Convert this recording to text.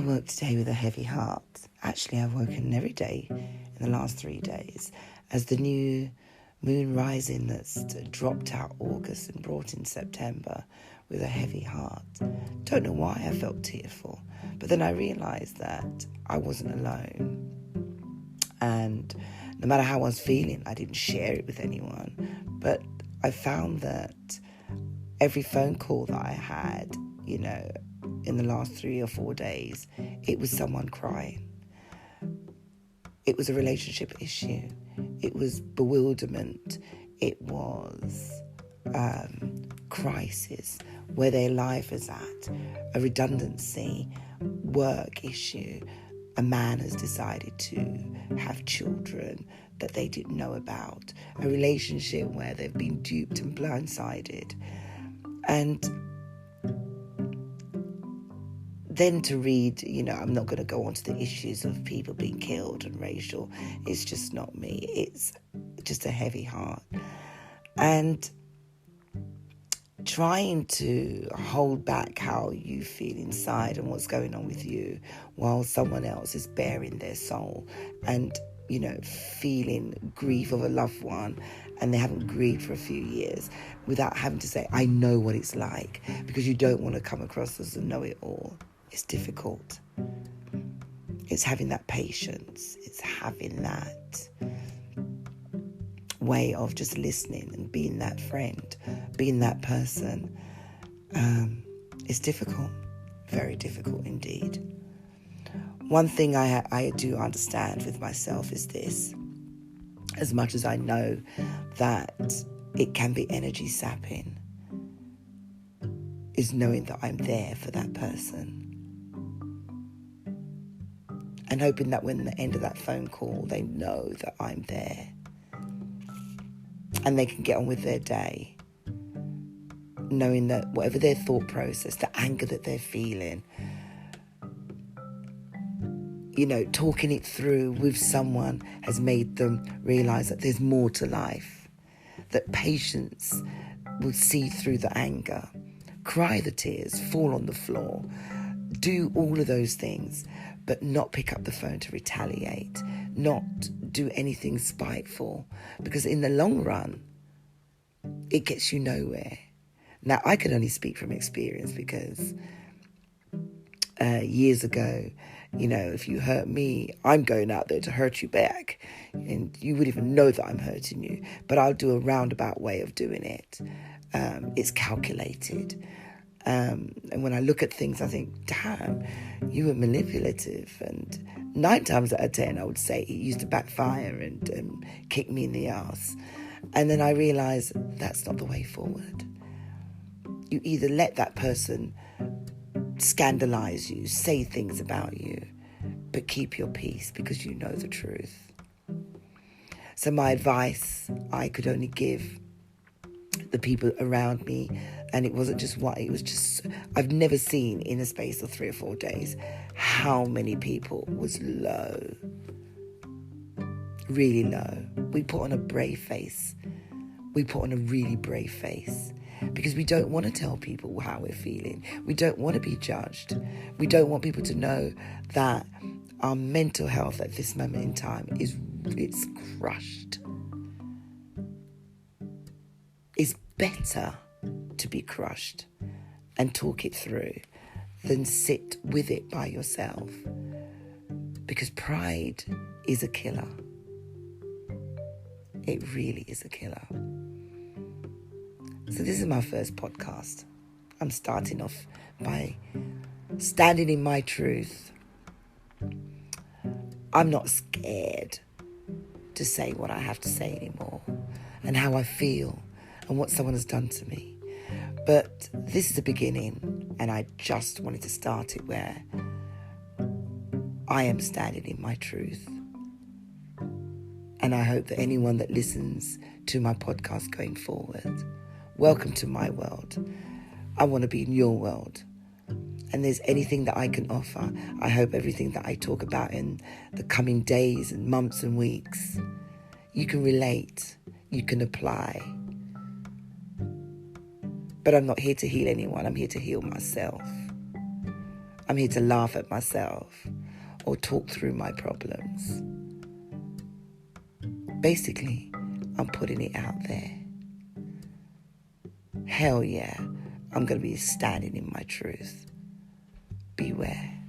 I woke today with a heavy heart. Actually, I've woken every day in the last 3 days as the new moon rising that's dropped out August and brought in September with a heavy heart. Don't know why I felt tearful, but then I realised that I wasn't alone. And no matter how I was feeling, I didn't share it with anyone. But I found that every phone call that I had, in the last 3 or 4 days, it was someone crying. It was a relationship issue. It was bewilderment. It was crisis, where their life is at, a redundancy, work issue. A man has decided to have children that they didn't know about, a relationship where they've been duped and blindsided. And then to read, I'm not going to go on to the issues of people being killed and racial. It's just not me. It's just a heavy heart. And trying to hold back how you feel inside and what's going on with you while someone else is bearing their soul and, feeling grief of a loved one and they haven't grieved for a few years without having to say, I know what it's like, because you don't want to come across as a know-it-all. It's difficult. It's having that patience. It's having that way of just listening and being that friend, being that person. It's difficult, very difficult indeed. One thing I do understand with myself is this: as much as I know that it can be energy sapping, is knowing that I'm there for that person. And hoping that when the end of that phone call, they know that I'm there. And they can get on with their day, knowing that whatever their thought process, the anger that they're feeling, talking it through with someone has made them realise that there's more to life, that patience will see through the anger, cry the tears, fall on the floor, do all of those things, but not pick up the phone to retaliate, not do anything spiteful, because in the long run, it gets you nowhere. Now, I can only speak from experience because years ago, if you hurt me, I'm going out there to hurt you back. And you wouldn't even know that I'm hurting you. But I'll do a roundabout way of doing it. It's calculated. And when I look at things, I think, damn, you were manipulative. And 9 times out of 10, I would say it used to backfire and kick me in the ass. And then I realised that's not the way forward. You either let that person scandalise you, say things about you, but keep your peace because you know the truth. So my advice I could only give the people around me, and it wasn't just one, it was just, I've never seen in a space of 3 or 4 days how many people was low, really low. We put on a brave face. We put on a really brave face because we don't want to tell people how we're feeling. We don't want to be judged. We don't want people to know that our mental health at this moment in time it's crushed. It's better to be crushed and talk it through than sit with it by yourself, because pride is a killer. It really is a killer. So this is my first podcast. I'm starting off by standing in my truth. I'm not scared to say what I have to say anymore and how I feel and what someone has done to me. But this is the beginning, and I just wanted to start it where I am standing in my truth. And I hope that anyone that listens to my podcast going forward, welcome to my world. I want to be in your world. And there's anything that I can offer. I hope everything that I talk about in the coming days and months and weeks, you can relate, you can apply. But I'm not here to heal anyone. I'm here to heal myself. I'm here to laugh at myself or talk through my problems. Basically, I'm putting it out there. Hell yeah, I'm going to be standing in my truth. Beware.